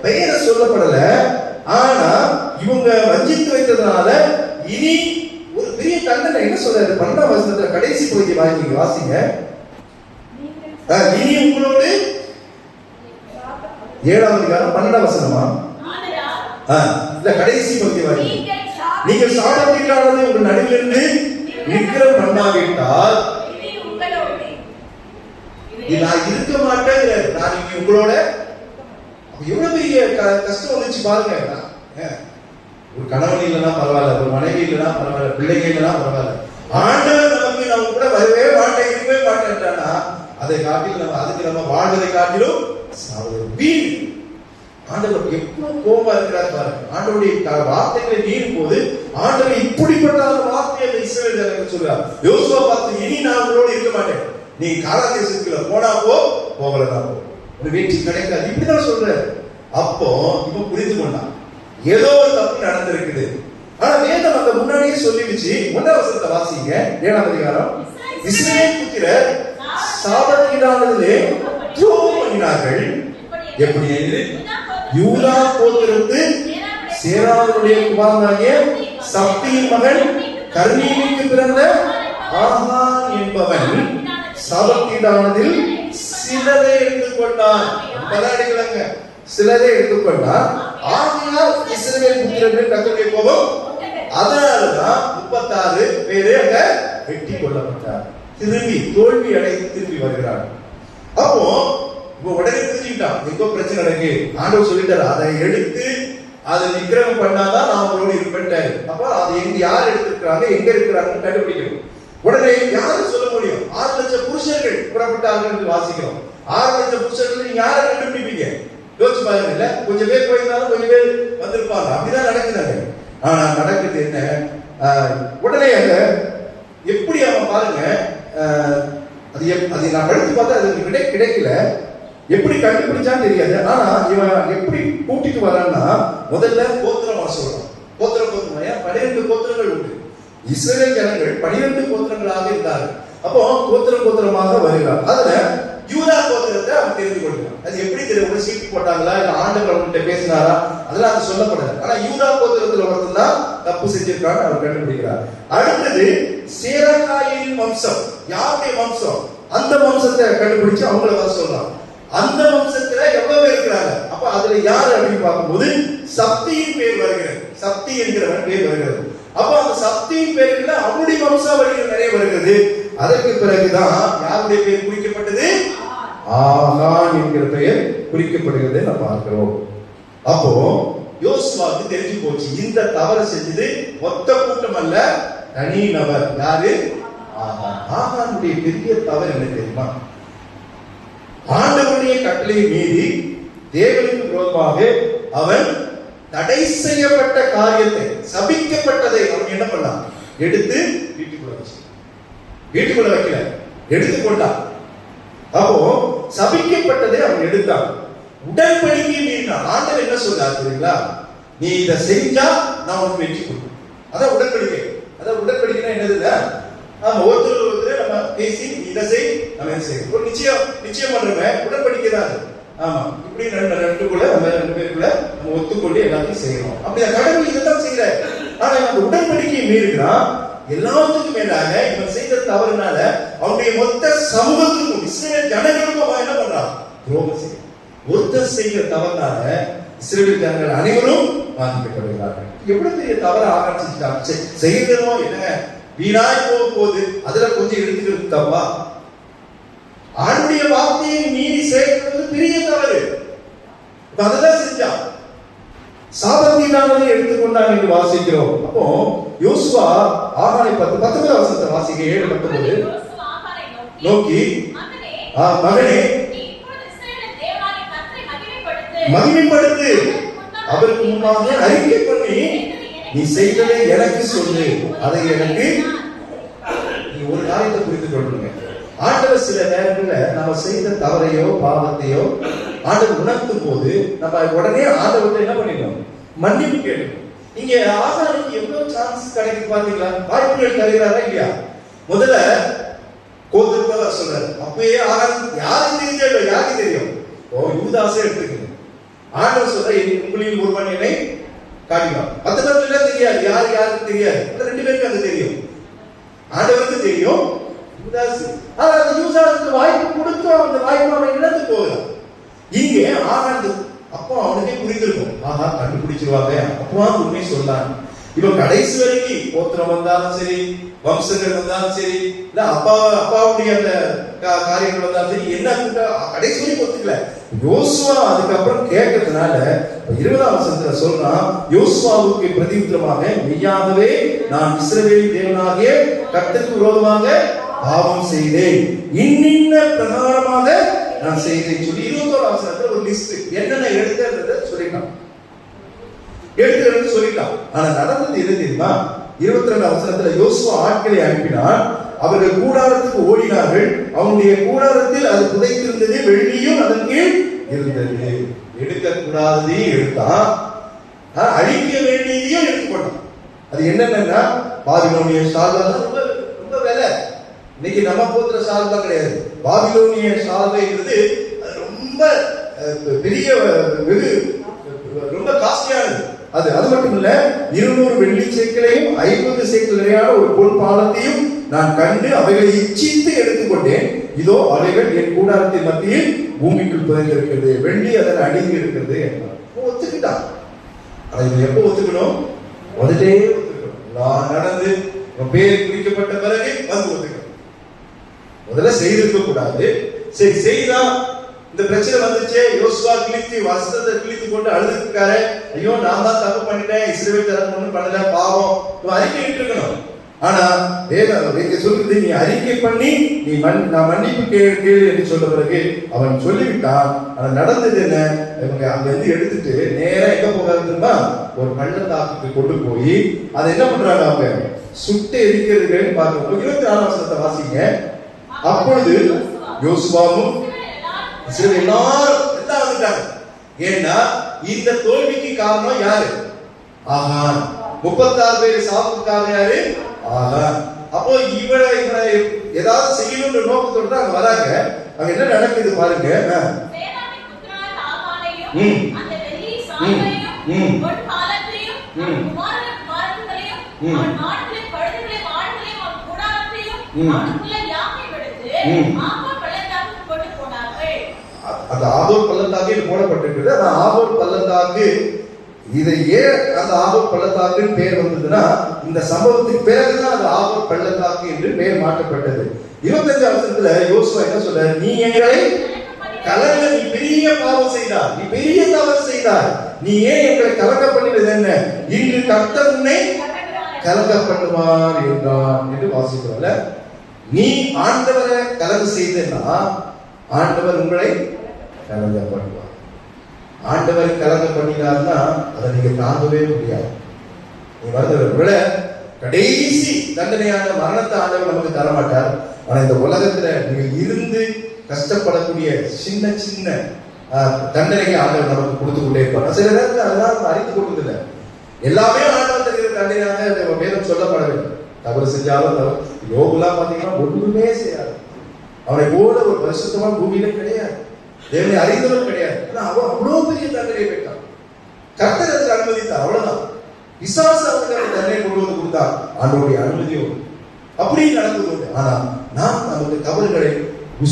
[SPEAKER 1] பெயரை சொல்லப்படல. ஆனா இவங்க வஞ்சித்து வைத்ததுனால இனி ஒரு பெரிய தண்டனை. என்ன சொல்றாரு? 12ஆம் வசனத்துல கடைசி பகுதி வாசிங்க. இனி உங்களோடு 7ஆம் அதிகாரம் 12ஆம் வசனமா? இல்ல, கடைசி பகுதி வாசிங்க. நீங்கள் சாபத்தீடானது உங்கள் நடுவிலிருந்து நிக்கிரம் பண்ணாவிட்டால் நான் இருக்க மாட்டேன். நான் இங்க உங்களோட எவ்வளவு பெரிய கஷ்டம் வந்துச்சு பாருங்க. ஒரு கணவன் இல்லைன்னா பரவாயில்ல, ஒரு மனைவி இல்லைன்னா பரவாயில்ல, பிள்ளைங்க இல்லைன்னா பரவாயில்ல, ஆண்டவர் நமக்கு நம்ம கூட வரவே மாட்டேன், இருக்கவே மாட்டேன்றானா அதை காட்டிலும் நம்ம அதுக்கு நம்ம வாழ்வதை காட்டிலும் வீண். ஆண்டவர் எவ்வளவு கோபமா இருக்கிறார் பாருங்க. ஆண்டவருடைய வார்த்தைகளை மீறும் போது ஆண்டவர் இப்படிப்பட்ட வார்த்தையை அந்த இஸ்ரவேல் ஜனங்களுக்கு சொல்றார். யோசுவா பார்த்து, இனி நான் உங்களோடு இருக்க மாட்டேன், நீ கானான் தேசத்துக்குள்ள போனா போ, போகலன்னா போ, ஒரு வெற்றி கிடைக்காது, இப்படிதான் சொல்ற. அப்போ இப்ப புரிந்து கொண்டான் ஏதோ ஒரு தப்பு நடந்திருக்குது. ஆனா வேதம் அந்த முன்னாடியே சொல்லிடுச்சு. 1ஆம் வசனத்தை வாசிங்க. 7ஆம் அதிகாரம். இஸ்ரவேல் புத்திரர் சாபத்தீடானதிலே துரோகம் பண்ணினார்கள். எப்படி? யூதா கோத்திரத்து சேராவுடைய குமாரனாகிய சப்தியின் மகன் கர்மீனுக்கு பிறந்த ஆகான் என்பவன் சாபத்தீடானதில் சிலரை எடுத்துக்கொண்டான். பலாடிகளாங்க, சிலரை எடுத்துக்கொண்டான். ஆகையால் இஸ்ரவேல் புத்திரர்கள் கர்த்தருடைய கோபம். அதனாலதான் 36 பேரு அங்க வெட்டி கொல்லப்பட்டார். திரும்பி தோல்வி அடைந்து திரும்பி வருகிறார். அப்போ உடனே புரிஞ்சுக்கிட்டான் எங்கோ பிரச்சனை நடக்கு. ஆண்டவர் சொல்லிட்டாரு, அதை எடுத்து அதை நிக்கிரகம் பண்ணாதான் நான் அவங்களோட இருப்பேன். அப்ப அது எங்க யார் எடுத்திருக்கிறாங்க, எங்க இருக்கிறாங்கன்னு கண்டுபிடிக்கணும். உடனே யாரும் சொல்ல முடியும்? 6 லட்சம் புருஷர்கள் புறப்பட்டார்கள் என்று வாசிக்கிறோம். 6 லட்சம் புருஷர்கள் நீங்க யாரை கண்டுபிடிப்பீங்க? யோசிச்சு பாருங்க. இல்ல, கொஞ்சம் பேர் போயிருந்தாலும் கொஞ்சம் பேர் வந்திருப்பாங்க. அப்படிதான் நடக்குதாங்க. ஆனா நடக்குது என்ன? உடனே அங்க எப்படி அவன் பாருங்க, அது நான் படித்து பார்த்தா அது கிடைக்கல. எப்படி கண்டுபிடிச்சான்னு தெரியாது. ஆனா இவன் எப்படி கூட்டிட்டு வரான்னா, முதல்ல கோத்திரம் சொல்றான். கோத்திரம் 12 கோத்திரங்கள் உண்டு. இஸ்ரவேல் ஜனங்கள் 12 கோத்திரங்களாக இருந்தார்கள். அப்போ கோத்திரமாக வருகிறார். அதுல யூதா கோத்திரத்தை அவன் தெரிந்து கொள்கிறான். அது எப்படி தெரியும்? சீட்டு போட்டாங்களா, இல்ல ஆண்டவர் அவன்கிட்ட பேசினாரா, அதெல்லாம் அது சொல்லப்படல. ஆனா யூதா கோத்திரத்துல ஒருத்தன் தான் தப்பு செஞ்சிருக்கான்னு அவர் கண்டுபிடிக்கிறார். அடுத்தது சேரகாயின் வம்சம். யாருடைய வம்சம்? அந்த வம்சத்தை கண்டுபிடிச்சு அவங்கள வர சொல்றான். அந்த வம்சத்துல எவ்வளவு பேர் இருக்கிறாங்க? அப்ப அதுல யாரு அப்படின்னு பார்க்கும்போது சப்தியின் பேர் வருகிறது. சப்தி என்கிறவன் பேர் வருகிறது. அப்ப அந்த சப்தியின் பேர்ல அவருடைய வம்சாவளிகள் நிறைய வருகிறது. அதற்கு பிறகுதான் யாருடைய பேர் குறிக்கப்பட்டது? ஆகான் என்கிற பெயர் குறிக்கப்படுகிறது நம்ம பார்க்கிறோம். அப்போ யோசுவாவுக்கு தெரிஞ்சு போச்சு, இந்த தவறு செஞ்சது மொத்த கூட்டம் அல்ல, தனி நபர். யாரு? ஆகான். ஆகானுடைய பெரிய தவறு என்ன தெரியுமா? ஆண்டவருடைய கட்டளையை மீறி தேவனுக்கு விரோதமாக அவன் தடை செய்யப்பட்ட காரியத்தை, சபிக்கப்பட்டதை அவன் என்ன பண்ணான்? எடுத்து வீட்டுக்குள்ள வச்சு, வீட்டுக்குள்ள வைக்கல, எடுத்துக்கொண்டான். அப்போ சபிக்கப்பட்டதை அவன் எடுத்தான். உடன்படிக்கையை மீறினான். ஆண்டவர் என்ன சொல்றாரு தெரியுங்களா? நீ இதை செஞ்சா நான் உனக்கு வெற்றி கொடுப்பேன். அதான் உடன்படிக்கை. அதான் உடன்படிக்கைனா என்னது? ஒருத்தர் நம்ம பேசி இதை செய், நம்ம என்ன செய்யணும், ஒரு நிச்சயம் பண்றோமே, உடன்படிக்கை தான். ஆமா, இப்படி ரெண்டுக்குள்ள நம்ம 2 பேருக்குள்ள நம்ம ஒத்துக்கொண்டு எல்லாத்தையும் செய்யணும். அப்படிதான் கடவுள் இதைத்தான் செய்யறாரு. ஆனா அந்த உடன்படிக்கையை மீறுகிறான். எல்லாத்துக்கும் மேலாக இவன் செய்த தவறுனால அவனுடைய மொத்த சமூகத்துக்கும் இஸ்ரவேல் ஜனங்களுக்கும் அவன் என்ன பண்றான்? துரோகம் செய்ய. ஒருத்தர் செய்கிற தவறுனால இஸ்ரவேல் ஜனங்கள் அனைவரும் பாதிக்கப்படுகிறார்கள். எவ்வளவு பெரிய தவறு ஆரம்பிச்சுட்டாங்க. செய்யறதோ என்ன வீணாய் போகும்போது அதுல கொஞ்சம் எடுத்துக்கிறது தப்பா? ஆண்டுடைய வார்த்தையை மீறி சேர்க்கிறது பெரிய தவறு. அதெல்லாம் செஞ்சான். சாபத்தீடானதை எடுத்துக்கொண்டான் என்று வாசிக்கிறோம். அப்போ யோசுவா ஆகானை 19 வசனத்தை வாசிக்க 7:19 நோக்கி, மகனே மகிமைப்படுத்து, அவருக்கு முன்னாக அறிக்கை பண்ணி நீ செய்ததை எனக்கு சொல்லு, அதை எனக்கு. நீ ஒரு காரியத்தை புரிந்து கொள்ளுங்க, ஆண்டவர் சில நேரங்கள்ல நம்ம செய்த தவறையோ பாவத்தையோ ஆண்டவர் உணர்த்தும் போது நம்ம உடனே ஆண்டவர்கிட்ட என்ன பண்ணிடணும், மன்னிப்பு கேட்கணும். இங்க ஆசாரிக்கு எவ்வளவு சான்ஸ் கிடைக்குது பாத்தீங்களா, வாய்ப்புகள் தருகிறாரா இல்லையா? முதல்ல கோத்திரத்தை சொல்றாரு, அப்பயே யாருக்கு தெரியல, யாருக்கு தெரியும்? ஓ யூதாசே எடுத்துக்கணும். ஆண்டவர் சொல்ற உங்களில் ஒருவன் என்னை காட்டினான். 10 பேருக்கு தெரியாது, யாருக்கு தெரியாது, அந்த 2 பேருக்கு அது தெரியும், ஆண்டவருக்கு தெரியும். யூதாஸ் அந்த யூதாஸுக்கு வாய்ப்பு கொடுத்தோம், அந்த வாய்ப்பு அவன் இழந்து போகலாம். இங்கே ஆகாது அப்போ அவனுக்கே புரிந்திருக்கும், ஆஹா கண்டுபிடிச்சிருவாங்க, அப்பா உண்மை சொன்னான். இவன் கடைசி வரைக்கும் கோத்திரம் வந்தாலும் சரி, வம்சங்கள் வந்தாலும் சரி, இல்ல அப்பாவுடைய அந்த காரியங்கள் வந்தாலும் சரி, என்ன கடைசி வரைக்கும் ஒத்துக்கல. யோசுவா அதுக்கப்புறம் கேட்கறதுனால 20ஆம் வசனத்துல சொல்றான், யோசுவாவுக்கு பிரதியுத்தரமாக, மெய்யாகவே நான் இஸ்ரவேலின் தேவனாகிய கர்த்தருக்கு விரோதமாக பாவம் செய்தேன், இன்னின்ன பிரகாரமாக நான் செய்தேன் சொல்லி 21ஆம் வசனத்துல ஒரு லிஸ்ட் என்னென்ன எடுத்ததை சொல்லிட்டான், எடுத்து சொல்லிட்டான். ஆனா நடந்தது எது தெரியுமா? 22ஆம் வசனத்துல யோசுவா ஆட்களை அனுப்பினான், அவர்கள் கூடாரத்துக்கு ஓடினார்கள், அவனுடைய கூடாரத்தில் அது புதைத்திருந்தது, வெள்ளியும் அதன் கீழ் இருந்தது. எடுக்க கூடாததையும் எடுத்தான், அழிக்க வேண்டியதையும் எடுத்துக்கொண்டான். அது என்னன்னா பாபிலோனிய சால்வை, ரொம்ப விலை. இன்னைக்கு நம்ம போத்துற சால்வை கிடையாது, பாபிலோனிய சால்வைங்கிறது ரொம்ப பெரிய ரொம்ப காஸ்ட்லியானது. அது மட்டும் இல்ல, 200 வெள்ளி சேக்கலையும் 50 சேக்கல் நிறையான ஒரு பொன் பாலத்தையும் நான் கண்டு அவைகளை இச்சித்து எடுத்துக்கொண்டேன். இதோ அவைகள் என் கூடாரத்தின் மத்தியில் பூமிக்குள் புதைந்திருக்கிறது, வெள்ளி அதன் அடிந்து இருக்கிறது என்றார். ஒத்துக்கிட்டான். அது எப்போ ஒத்துக்கணும்? வந்துட்டே ஒத்துக்கணும். நான் நடந்து பேர் குறிக்கப்பட்ட பிறகு வந்து ஒத்துக்கணும். முதல்ல செய்திருக்க கூடாது. சரி செய்தா இந்த பிரச்சனை வந்துச்சே, யோசுவா கிழித்து வஸ்திரத்தை கிழித்து கொண்டு அழுதுக்காரு, ஐயோ நான் தான் தப்பு பண்ணிட்டேன், இஸ்ரவேல் தரப்பு ஒன்றும் பண்ணல, பாவம், அறிக்கை இருக்கணும். ஆனா வேதம் சொல்றது, நீ அறிக்கை பண்ணி நீ நான் மன்னிப்பு கேளு என்று சொல்ல பிறகு அவன் சொல்லிவிட்டான். ஆனா நடந்தது என்ன? இவங்க அங்க இருந்து எடுத்துட்டு நேரா எங்க போகாதுன்னா ஒரு பள்ளத்தாக்குக்கு கொண்டு போய் அதை என்ன பண்றாங்க, அவங்க சுட்டு எரிக்கிறதுன்னு பார்க்கணும். 24ஆம் வசனத்தை வாசிங்க. அப்பொழுது யோசுவாவும் எல்லாரும் எல்லாம் வந்துட்டாங்க. ஏன்னா இந்த தோல்விக்கு காரணம் யாரு? ஆகான். 36 பேர் சாப்பிட்டாங்க. யாரு? ஆகான். அப்போ இவனை ஏதாவது செய்யணும்ன்ற நோக்கத்தோட அங்க வராங்க. அங்க என்ன நடக்குது பாருங்க. அந்த ஆதோர் பள்ளத்தாக்கு போடப்பட்டிருக்கிறது. அந்த ஆதோர் பள்ளத்தாக்கு, இதை ஏன் அந்த ஆதோர் பள்ளத்தாக்குன்னு பேர் வந்ததுன்னா, இந்த சம்பவத்துக்கு பிறகுதான் அந்த ஆதோர் பள்ளத்தாக்கு என்று பெயர் மாற்றப்பட்டது. 25ஆம் வசனத்துல யோசுவா என்ன சொல்றாரு? நீ எங்களை கலங்க, நீ பெரிய பாவம் செய்தார், நீ பெரிய தவறு செய்தார், நீ ஏன் எங்களை கலங்க பண்ணினது என்ன? இன்று கர்த்தர் உன்னை கலங்க பண்ணுவார் என்றான் என்று வாசிக்கிறோம்ல. நீ ஆண்டவரை கலங்க செய்தா ஆண்டவர் உங்களை கலங்க பண்ணுவார். ஆண்டவர் கலங்க பண்ணினார்னா அதை நீங்க தாங்கவே முடியாது. நீ வருவதை விட கடைசி தண்டனையான மரணத்தை ஆண்டவர் நமக்கு தரமாட்டார். ஆனா இந்த உலகத்துல நீங்க இருந்து கஷ்டப்படக்கூடிய சின்ன சின்ன தண்டனையை ஆண்டவர் நமக்கு கொடுத்து கொண்டே இருப்பார். சில நேரத்தில் அதெல்லாம் அறிந்து கொடுத்ததில்லை. எல்லாமே ஆண்டவர் தருகிற தண்டனையாக வேதம் சொல்லப்படவில்லை. தவறு செஞ்சாலும் யோகுலாம் பாத்தீங்கன்னா ஒன்றுமே செய்யாது. அவனை போல ஒரு பரிசுத்தமான பூமியில கிடையாது, தேவனை அறிந்தவன் கிடையாது. அவன் அவ்வளவு பெரிய தண்டனை பெற்றான். கர்த்தர் அதற்கு அனுமதித்தார், அவ்வளவுதான். பிசாசு அவனுக்கு தண்டனை கொண்டு வந்து கொடுத்தார், ஆண்டவருடைய அனுமதியோடு. அப்படி நடந்தது. ஆனா நாம் நமக்கு தவறுகளை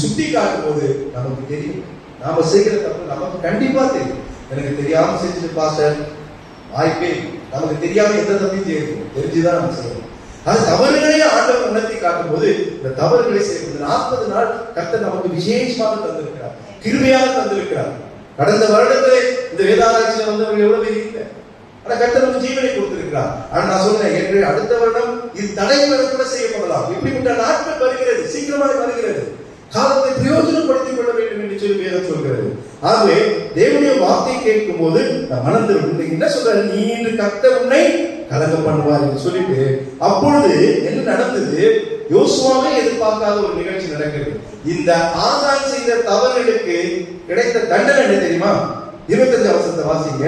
[SPEAKER 1] சுட்டி காட்டும் போது நமக்கு தெரியும், நாம செய்கிற தப்பு நமக்கு கண்டிப்பா தெரியும். எனக்கு தெரியாம செஞ்சு பாஸ்டர் வாய்ப்பே, நமக்கு தெரியாம எந்த தப்பையும் செய்யணும், தெரிஞ்சுதான் நம்ம செய்யணும். அது தவறுகளையே ஆண்டவர் உணர்த்தி காட்டும் போது இந்த தவறுகளை செய்வது 40 நாள் கர்த்தர் நமக்கு விசேஷமாக தந்திருக்கிறார், கிருபையாக தந்திருக்கிறார். கடந்த வருடத்திலே இந்த வேதாராய்ச்சியில வந்தவர்கள் எவ்வளவு பேர் இல்லை, ஆனா கர்த்தர் நமக்கு ஜீவனை கொடுத்திருக்கிறார். ஆனா நான் சொல்றேன், என்று அடுத்த வருடம் இது தடைபெற கூட செய்யப்படலாம். இப்படிப்பட்ட நாட்கள் வருகிறது, சீக்கிரமாக வருகிறது. காலத்தை பிரயோஜனப்படுத்திக் கொள்ள வேண்டும் என்று சொல்லி வேதம் சொல்கிறது. ஆகவே தேவனுடைய வார்த்தை கேட்கும் போது மனதில் என்ன சொல்ற, நீ இன்று கர்த்தர் உன்னை கலங்க பண்ணுவார் என்று சொல்லிட்டு, அப்பொழுது என்ன நடந்தது? யோசுவாவே எதிர்பார்க்காத ஒரு நிகழ்ச்சி நடக்கிறது. இந்த ஆகான் செய்த தவறுகளுக்கு கிடைத்த தண்டனை என்ன தெரியுமா? 25 வசனத்தை வாசிங்க.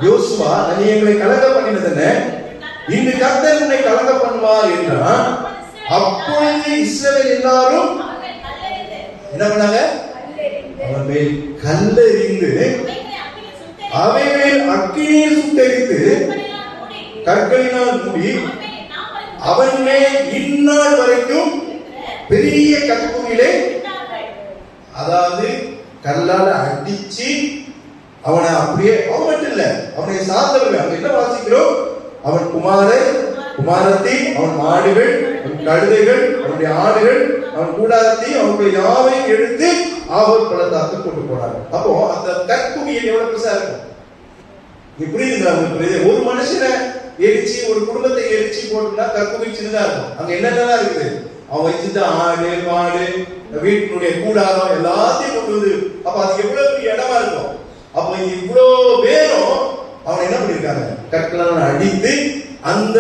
[SPEAKER 1] யோசுவா, நீ எங்களை கலங்க பண்ணினது என்ன? இந்த கர்த்தர் உன்னை கலங்க பண்ணுவார் என்றான். அப்பொழுது இஸ்ரவேல் எல்லாரும் என்ன பண்ணாங்க? அவன் மேல் கல்லெறிந்து அவைகள் அக்கினியில் சுட்டெரித்து கற்களினால் மூடி அவன் மேல் இந்நாள் வரைக்கும் பெரிய கற்குழியிலே, அதாவது கல்லால அடிச்சு அவனை அப்படியே, அவன் மட்டும் இல்ல, அவனை சார்ந்தவர்கள். அங்க என்ன வாசிக்கிறோம்? அவன் குமாரத்தி, அவன் மாடுகள், அவன் கழுதைகள், அவனுடைய ஆடுகள், அவன் கூடாரத்தி, அவனுடைய யாவையும் எடுத்து ஆவோர் பள்ளத்தாக்கு கொண்டு போனார்கள். அப்போ அந்த கற்குழியில் எவ்வளவு பெருசா இருக்கும்? புரியுதுங்களா? ஒரு மனுஷனை எரிச்சு, ஒரு குடும்பத்தை எரிச்சு போட்டோம்னா கற்குழி சின்னதா இருக்கும். அங்க என்னென்னலாம் இருக்குது? அவன் வச்சுட்டு ஆடு, மாடு, வீட்டினுடைய கூடாரம் எல்லாத்தையும் கொண்டு வந்து, அப்ப அது எவ்வளவு பெரிய இடமா இருக்கும். அப்ப இவ்வளவு பேரும் அவனை என்ன பண்ணிருக்காங்க? கற்களால் அடித்து அந்த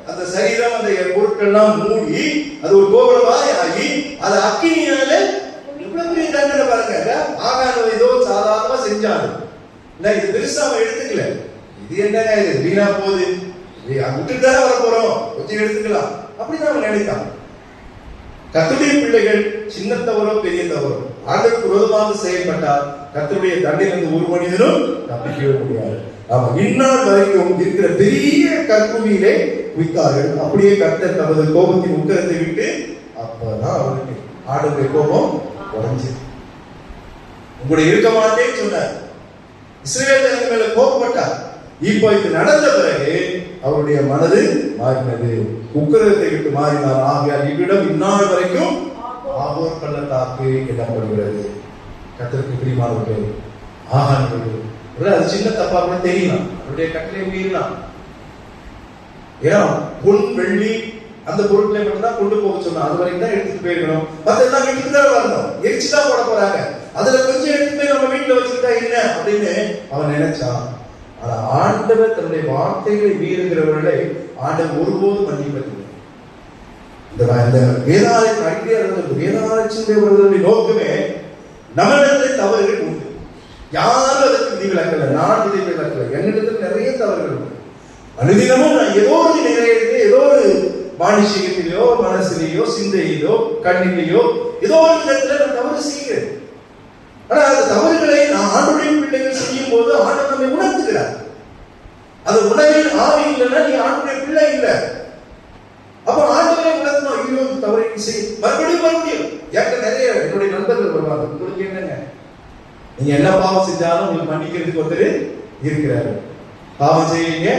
[SPEAKER 1] அந்த சரீரம், அந்த பொருட்கள் எல்லாம் மூடி அது ஒரு கோபுரமாய் ஆகி அது அக்கினியால இவ்வளவு பெரிய தண்டனை பாருங்க. ஆகாரம் ஏதோ சாதாரணமா செஞ்சாங்க, இது பெருசா அவன் எடுத்துக்கல. இது என்னங்க, இது வீணா போகுது, விட்டுட்டு தானே வர போறோம், கொஞ்சம் எடுத்துக்கலாம் அப்படிதான் அவன் நினைத்தான். கர்த்தருடைய பிள்ளைகள் சின்ன தவறோ பெரிய தவறோ ஆண்டவருக்கு விரோதமாக செயல்பட்டால் கர்த்தருடைய தண்டையிலிருந்து ஒரு மனிதனும் தப்பிக்கவே முடியாது. ஆமா, இந்நாள் வரைக்கும் இருக்கிற பெரிய கற்குழியிலே குதித்தார்கள். அப்படியே கர்த்தர் தமது கோபத்தின் உக்கரத்தை விட்டு, அப்பதான் அவருக்கு ஆண்டவருடைய கோபம் குறைஞ்சு உங்களுடைய இருக்க மாட்டேன்னு சொன்னார். இஸ்ரவேல் ஜனங்கள் மேல கோபப்பட்டார். இப்ப இது நடந்த பிறகு அவருடைய மனது மாறினது, உக்கிரத்தை விட்டு மாறினார். ஆகையால் இவ்விடம் இந்நாள் வரைக்கும் ஆவோர் பள்ளத்தாக்கு எனப்படுகிறது. கர்த்தருக்கு பிரியமானவர்களே, ஆகான் அது சின்ன தப்பா கூட தெரியலாம், அவருடைய கட்டளை மீறலாம். ஏன்னா பொன் வெள்ளி அந்த பொருட்களை மட்டும்தான் கொண்டு போக சொன்னா, அது வரைக்கும் தான் எடுத்துட்டு போயிருக்கணும். மத்தெல்லாம் வீட்டுக்கு தான் வரணும், எரிச்சுதான் போட போறாங்க. அதுல கொஞ்சம் எடுத்து போய் நம்ம வீட்டுல வச்சுக்கிட்டா என்ன அப்படின்னு அவன் நினைச்சான். ஆனா ஆண்டவர் தன்னுடைய வார்த்தைகளை மீறுகிறவர்களை ஆண்டவர் ஒருபோதும் மன்னிப்பதில்லை. இந்த வேதாளத்தின் அடிப்படையாக வேதாளத்தினுடைய நோக்கமே நம்மிடத்தில் தவறுகள் உண்டு, யாரும் அதற்கு விதிவிலக்கல, நான் விதிவிலக்கல. என்னிடத்தில் நிறைய தவறுகள் உண்டு. அனுதினமும் நான் ஏதோ ஒரு நிறைய ஏதோ ஒரு மானுஷிகத்திலேயோ மனசிலேயோ சிந்தையிலோ கண்ணிலேயோ ஏதோ ஒரு விதத்துல நான் தவறு செய்கிறேன். ஆனா அந்த தவறுகளை நான் ஆண்டுடைய பிள்ளைகள் செய்யும் போது ஆண்டவர் நம்மை உணர்த்துகிறார். அது உணவில் ஆவி இல்லைன்னா நீ ஆண்டுடைய பிள்ளை இல்லை. அப்ப ஆண்டவரை உணர்த்தணும், ஐயோ தவறை செய், மறுபடியும் என்கிட்ட நிறைய என்னுடைய நண்பர்கள் வருவாங்க. உங்களுக்கு என்னங்க, நீங்க என்ன பாவம் செஞ்சாலும் உங்களுக்கு மன்னிக்கிறதுக்கு ஒருத்தர் இருக்கிறாரு. பாவம் செய்வீங்க,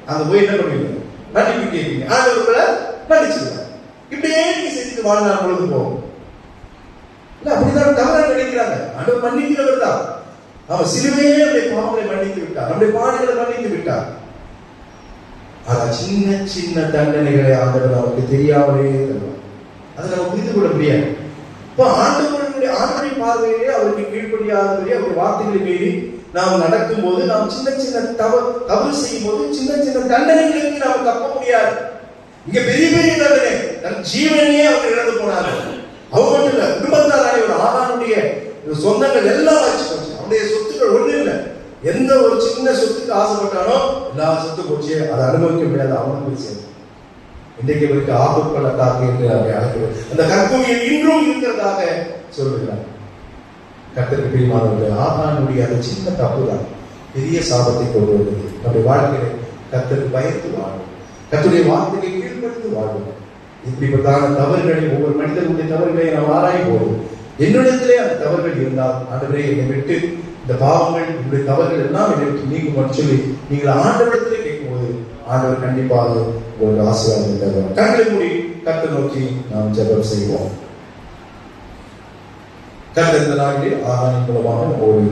[SPEAKER 1] அங்க போய் என்ன பண்ணுவீங்க? மன்னிப்பு கேட்பீங்க, ஆண்டவர்களை மன்னிச்சுடுவாங்க. இப்படியே நீங்க செஞ்சுட்டு வாழ்நாள் பொழுது போகும். இல்ல அப்படிதான் தவறா நினைக்கிறாங்க. ஆண்டவர் மன்னிக்கிறவர் தான். அவன் சிலுவையே நம்முடைய பாவங்களை மன்னித்து விட்டார், நம்முடைய பாடுகளை மன்னித்து விட்டார். ஆனா சின்ன சின்ன தண்டனைகளை ஆண்டவர் நமக்கு தெரியாமலே தருவார். அதை நம்ம புரிந்து கொள்ள முடியாது. இப்ப ஆண்டவருடைய பார்வையிலே அவருக்கு கீழ்ப்படியாதபடி அவருடைய வார்த்தைகளை மீறி நாம் நடக்கும் போது, நாம் சின்ன சின்ன தவறு செய்யும் போது சின்ன சின்ன தண்டனைகளுக்கு நாம் தப்ப முடியாது. இங்க பெரிய பெரிய தண்டனை, தன் ஜீவனையே அவர் இழந்து போனார்கள். அவங்க மட்டும் இல்ல, குடும்பத்தாரான ஒரு ஆகானுடைய சொந்தங்கள் எல்லாம் வச்சு போச்சு. அவனுடைய சொத்துக்கள் ஒண்ணு இல்லை. எந்த ஒரு சின்ன சொத்துக்கு ஆசைப்பட்டானோ எல்லா சொத்து போச்சு, அதை அனுபவிக்க முடியாது. அவனுக்கு போய் சேர்ந்து இன்றைக்கு இவருக்கு ஆபத் பள்ளத்தாக்கு என்று அவரை அழைக்கிறது. அந்த கற்குழியில் இன்றும் இருக்கிறதாக சொல்லுகிறார். கர்த்தருக்கு பிரியமானவர்களே, ஆகானுடைய அந்த சின்ன தப்பு தான் பெரிய சாபத்தை கொண்டு வருகிறது. நம்முடைய வாழ்க்கையை கர்த்தருக்கு பயந்து வாழும், கர்த்தருடைய வார்த்தையை கீழ்ப்படுத்தி வாழும். இப்படிப்பட்டான தவறுகளை, ஒவ்வொரு மனிதனுடைய தவறுகளை நாம் ஆராயும் போது, என்னிடத்திலே அந்த தவறுகள் இருந்தால் ஆண்டவரே என்னை விட்டு இந்த பாவங்கள், உங்களுடைய தவறுகள் எல்லாம் என்னை விட்டு நீங்க சொல்லி நீங்கள் ஆண்டவரிடத்திலே கேட்கும்போது ஆண்டவர் கண்டிப்பாக ஒரு ஆசீர்வாதம் தருவார். கண்களை மூடி கர்த்தரை நோக்கி நாம் ஜெபம் செய்வோம். கர்த்தர் இந்த நாளிலே ஆகானின் மூலமாக ஒரு